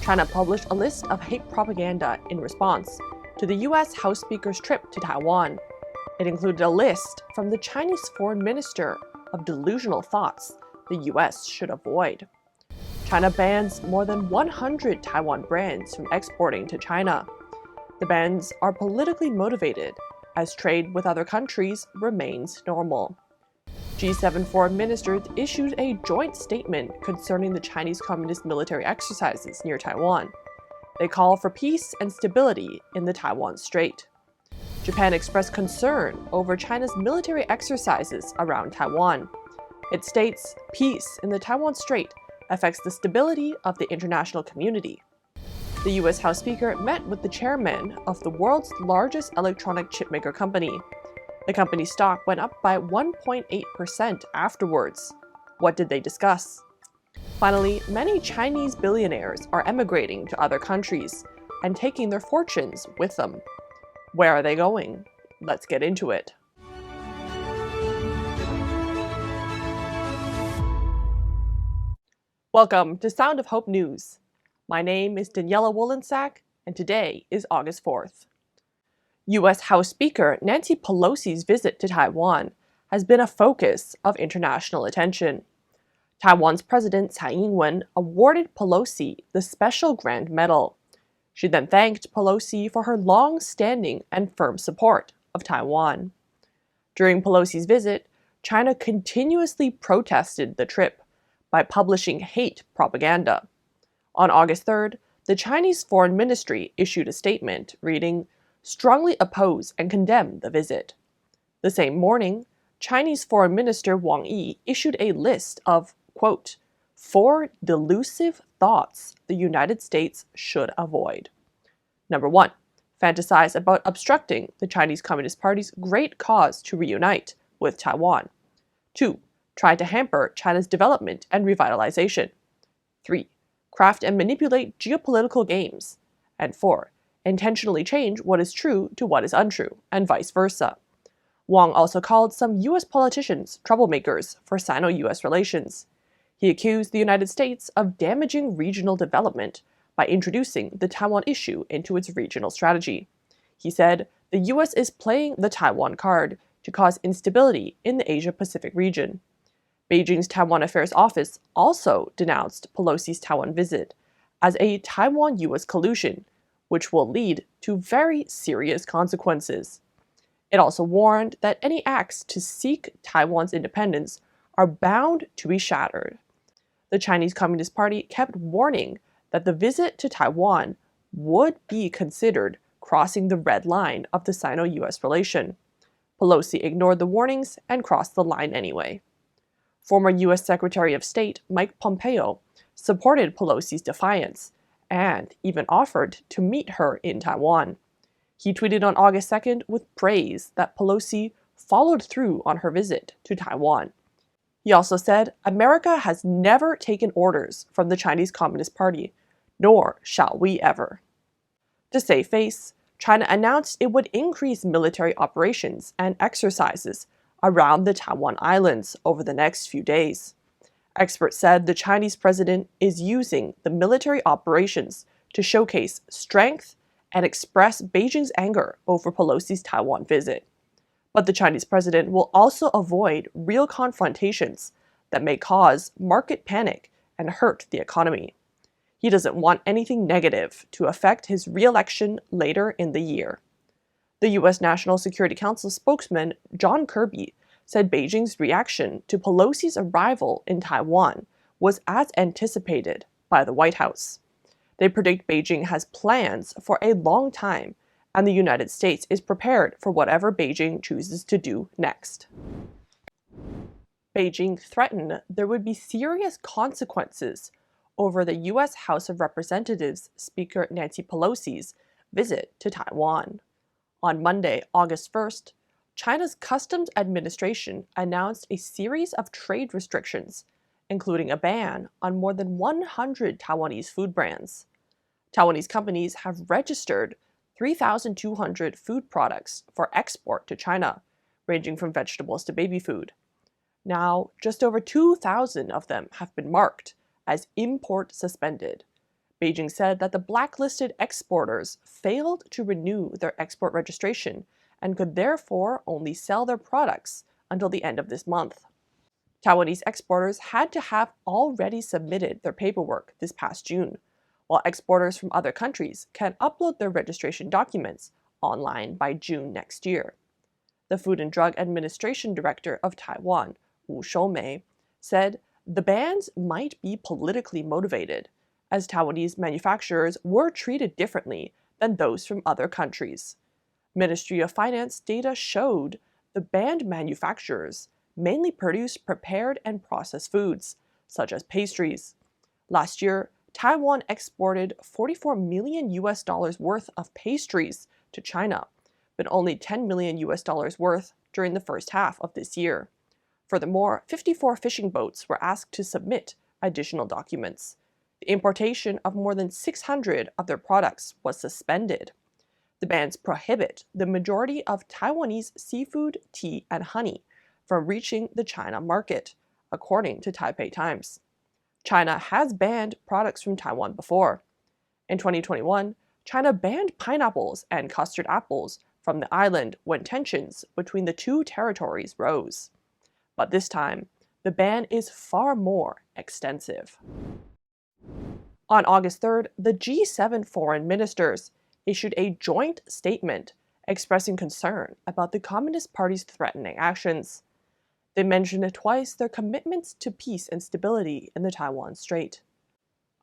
China published a list of hate propaganda in response to the U.S. House Speaker's trip to Taiwan. It included a list from the Chinese foreign minister of delusional thoughts the U.S. should avoid. China bans more than 100 Taiwan brands from exporting to China. The bans are politically motivated, as trade with other countries remains normal. G7 foreign ministers issued a joint statement concerning the Chinese Communist military exercises near Taiwan. They call for peace and stability in the Taiwan Strait. Japan expressed concern over China's military exercises around Taiwan. It states peace in the Taiwan Strait affects the stability of the international community. The U.S. House Speaker met with the chairman of the world's largest electronic chipmaker company. The company's stock went up by 1.8% afterwards. What did they discuss? Finally, many Chinese billionaires are emigrating to other countries and taking their fortunes with them. Where are they going? Let's get into it. Welcome to Sound of Hope News. My name is Daniela Wolensack, and today is August 4th. U.S. House Speaker Nancy Pelosi's visit to Taiwan has been a focus of international attention. Taiwan's President Tsai Ing-wen awarded Pelosi the Special Grand Medal. She then thanked Pelosi for her long-standing and firm support of Taiwan. During Pelosi's visit, China continuously protested the trip by publishing hate propaganda. On August 3rd, the Chinese Foreign Ministry issued a statement reading, "Strongly oppose and condemn the visit." The same morning, Chinese Foreign Minister Wang Yi issued a list of, quote, 4 delusive thoughts the United States should avoid. Number 1, fantasize about obstructing the Chinese Communist Party's great cause to reunite with Taiwan. 2, try to hamper China's development and revitalization. 3, craft and manipulate geopolitical games. And 4, intentionally change what is true to what is untrue, and vice versa. Wang also called some U.S. politicians troublemakers for Sino-U.S. relations. He accused the United States of damaging regional development by introducing the Taiwan issue into its regional strategy. He said the U.S. is playing the Taiwan card to cause instability in the Asia-Pacific region. Beijing's Taiwan Affairs Office also denounced Pelosi's Taiwan visit as a Taiwan-U.S. collusion, which will lead to very serious consequences. It also warned that any acts to seek Taiwan's independence are bound to be shattered. The Chinese Communist Party kept warning that the visit to Taiwan would be considered crossing the red line of the Sino-U.S. relation. Pelosi ignored the warnings and crossed the line anyway. Former U.S. Secretary of State Mike Pompeo supported Pelosi's defiance and even offered to meet her in Taiwan. He tweeted on August 2nd with praise that Pelosi followed through on her visit to Taiwan. He also said, "America has never taken orders from the Chinese Communist Party, nor shall we ever." To save face, China announced it would increase military operations and exercises around the Taiwan Islands over the next few days. Experts said the Chinese president is using the military operations to showcase strength and express Beijing's anger over Pelosi's Taiwan visit. But the Chinese president will also avoid real confrontations that may cause market panic and hurt the economy. He doesn't want anything negative to affect his re-election later in the year. The U.S. National Security Council spokesman John Kirby said Beijing's reaction to Pelosi's arrival in Taiwan was as anticipated by the White House. They predict Beijing has plans for a long time, and the United States is prepared for whatever Beijing chooses to do next. Beijing threatened there would be serious consequences over the U.S. House of Representatives Speaker Nancy Pelosi's visit to Taiwan. On Monday, August 1st, China's Customs Administration announced a series of trade restrictions, including a ban on more than 100 Taiwanese food brands. Taiwanese companies have registered 3,200 food products for export to China, ranging from vegetables to baby food. Now, just over 2,000 of them have been marked as import suspended. Beijing said that the blacklisted exporters failed to renew their export registration and could therefore only sell their products until the end of this month. Taiwanese exporters had to have already submitted their paperwork this past June, while exporters from other countries can upload their registration documents online by June next year. The Food and Drug Administration Director of Taiwan, Wu Shoumei, said the bans might be politically motivated, as Taiwanese manufacturers were treated differently than those from other countries. Ministry of Finance data showed the banned manufacturers mainly produce prepared and processed foods, such as pastries. Last year, Taiwan exported $44 million worth of pastries to China, but only $10 million worth during the first half of this year. Furthermore, 54 fishing boats were asked to submit additional documents. The importation of more than 600 of their products was suspended. The bans prohibit the majority of Taiwanese seafood, tea, and honey from reaching the China market, according to Taipei Times. China has banned products from Taiwan before. In 2021, China banned pineapples and custard apples from the island when tensions between the two territories rose. But this time, the ban is far more extensive. On August 3rd, the G7 foreign ministers issued a joint statement expressing concern about the Communist Party's threatening actions. They mentioned twice their commitments to peace and stability in the Taiwan Strait.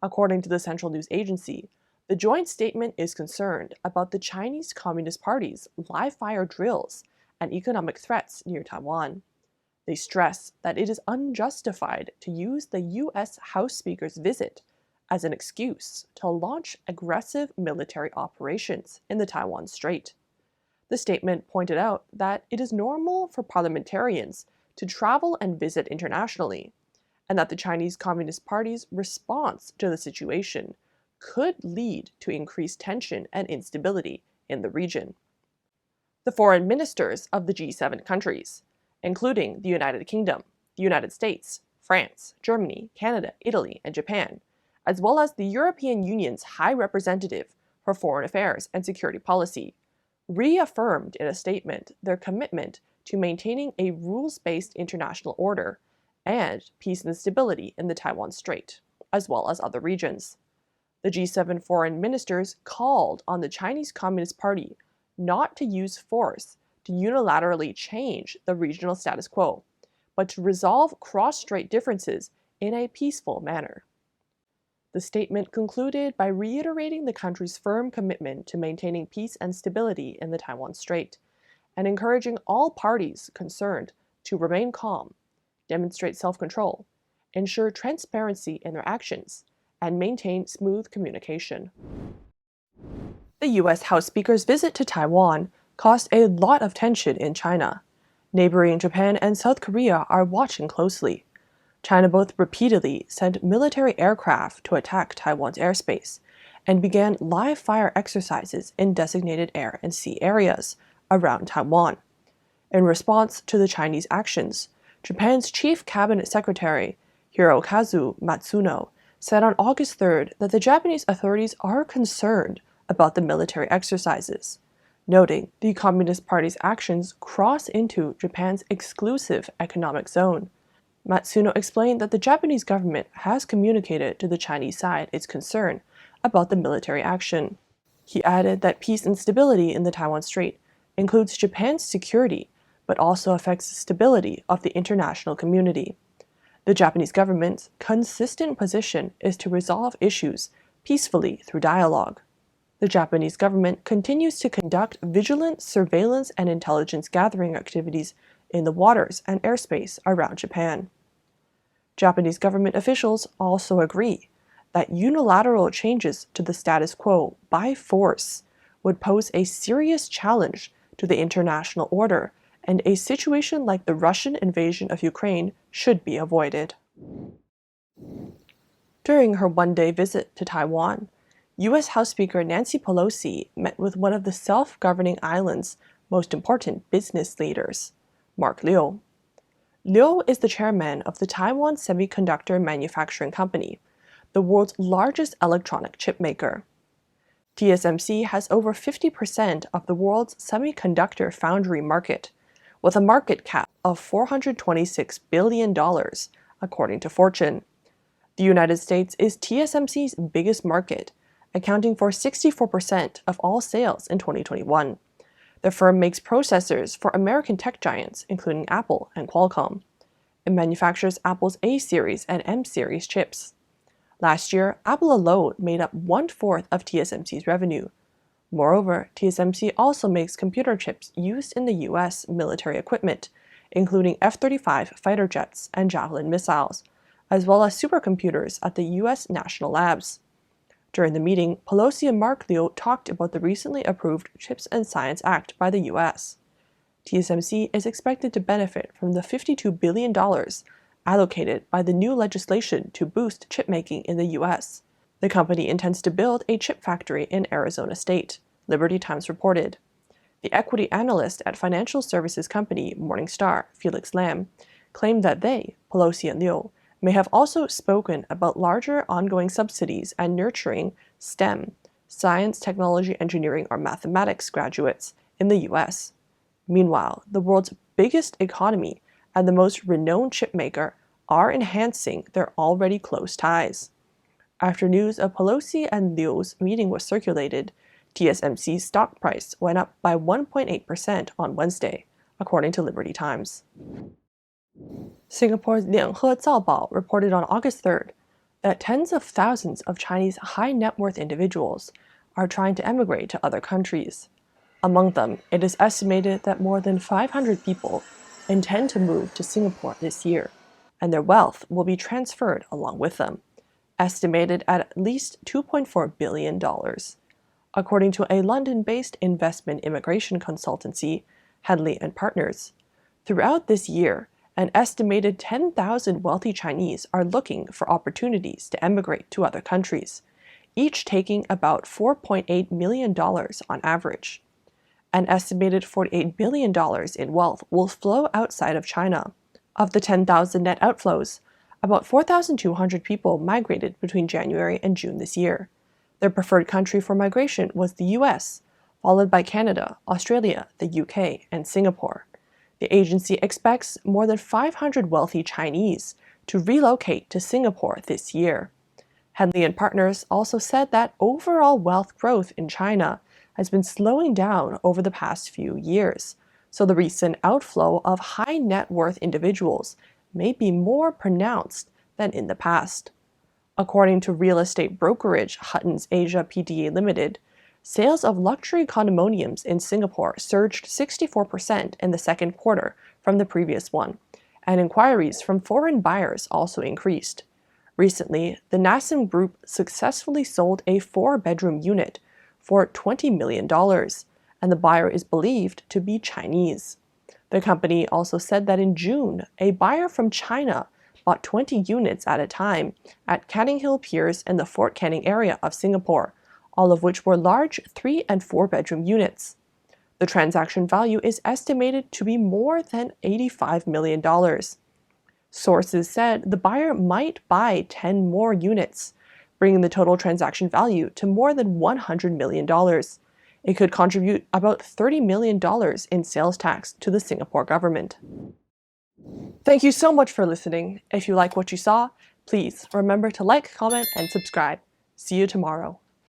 According to the Central News Agency, the joint statement is concerned about the Chinese Communist Party's live-fire drills and economic threats near Taiwan. They stress that it is unjustified to use the U.S. House Speaker's visit as an excuse to launch aggressive military operations in the Taiwan Strait. The statement pointed out that it is normal for parliamentarians to travel and visit internationally, and that the Chinese Communist Party's response to the situation could lead to increased tension and instability in the region. The foreign ministers of the G7 countries, including the United Kingdom, the United States, France, Germany, Canada, Italy, and Japan, as well as the European Union's High Representative for Foreign Affairs and Security Policy, reaffirmed in a statement their commitment to maintaining a rules-based international order and peace and stability in the Taiwan Strait, as well as other regions. The G7 foreign ministers called on the Chinese Communist Party not to use force to unilaterally change the regional status quo, but to resolve cross-strait differences in a peaceful manner. The statement concluded by reiterating the country's firm commitment to maintaining peace and stability in the Taiwan Strait, and encouraging all parties concerned to remain calm, demonstrate self-control, ensure transparency in their actions, and maintain smooth communication. The U.S. House Speaker's visit to Taiwan caused a lot of tension in China. Neighboring Japan and South Korea are watching closely. China both repeatedly sent military aircraft to attack Taiwan's airspace and began live-fire exercises in designated air and sea areas around Taiwan. In response to the Chinese actions, Japan's Chief Cabinet Secretary, Hirokazu Matsuno, said on August 3rd that the Japanese authorities are concerned about the military exercises, noting the Communist Party's actions cross into Japan's exclusive economic zone. Matsuno explained that the Japanese government has communicated to the Chinese side its concern about the military action. He added that peace and stability in the Taiwan Strait includes Japan's security, but also affects the stability of the international community. The Japanese government's consistent position is to resolve issues peacefully through dialogue. The Japanese government continues to conduct vigilant surveillance and intelligence gathering activities in the waters and airspace around Japan. Japanese government officials also agree that unilateral changes to the status quo by force would pose a serious challenge to the international order, and a situation like the Russian invasion of Ukraine should be avoided. During her one-day visit to Taiwan, U.S. House Speaker Nancy Pelosi met with one of the self-governing island's most important business leaders, Mark Liu. Liu is the chairman of the Taiwan Semiconductor Manufacturing Company, the world's largest electronic chip maker. TSMC has over 50% of the world's semiconductor foundry market, with a market cap of $426 billion, according to Fortune. The United States is TSMC's biggest market, accounting for 64% of all sales in 2021. The firm makes processors for American tech giants, including Apple and Qualcomm. It manufactures Apple's A-series and M-series chips. Last year, Apple alone made up 1/4 of TSMC's revenue. Moreover, TSMC also makes computer chips used in the U.S. military equipment, including F-35 fighter jets and Javelin missiles, as well as supercomputers at the U.S. National Labs. During the meeting, Pelosi and Mark Liu talked about the recently approved CHIPS and Science Act by the U.S. TSMC is expected to benefit from the $52 billion allocated by the new legislation to boost chipmaking in the U.S. The company intends to build a chip factory in Arizona State, Liberty Times reported. The equity analyst at financial services company Morningstar, Felix Lam, claimed that they, Pelosi and Liu, may have also spoken about larger ongoing subsidies and nurturing STEM, science, technology, engineering, or mathematics graduates in the U.S. Meanwhile, the world's biggest economy and the most renowned chipmaker are enhancing their already close ties. After news of Pelosi and Liu's meeting was circulated, TSMC's stock price went up by 1.8% on Wednesday, according to Liberty Times. Singapore's Lianhe Zaobao reported on August 3rd that tens of thousands of Chinese high-net-worth individuals are trying to emigrate to other countries. Among them, it is estimated that more than 500 people intend to move to Singapore this year, and their wealth will be transferred along with them, estimated at least $2.4 billion. According to a London-based investment immigration consultancy, Headley & Partners, throughout this year, an estimated 10,000 wealthy Chinese are looking for opportunities to emigrate to other countries, each taking about $4.8 million on average. An estimated $48 billion in wealth will flow outside of China. Of the 10,000 net outflows, about 4,200 people migrated between January and June this year. Their preferred country for migration was the US, followed by Canada, Australia, the UK, and Singapore. The agency expects more than 500 wealthy Chinese to relocate to Singapore this year. Headley & Partners also said that overall wealth growth in China has been slowing down over the past few years, so the recent outflow of high net worth individuals may be more pronounced than in the past. According to real estate brokerage Hutton's Asia Pte Limited, sales of luxury condominiums in Singapore surged 64% in the second quarter from the previous one, and inquiries from foreign buyers also increased. Recently, the Nassim Group successfully sold a 4-bedroom unit for $20 million, and the buyer is believed to be Chinese. The company also said that in June, a buyer from China bought 20 units at a time at Canning Hill Piers in the Fort Canning area of Singapore, all of which were large 3- and 4-bedroom units. The transaction value is estimated to be more than $85 million. Sources said the buyer might buy 10 more units, bringing the total transaction value to more than $100 million. It could contribute about $30 million in sales tax to the Singapore government. Thank you so much for listening. If you like what you saw, please remember to like, comment, and subscribe. See you tomorrow.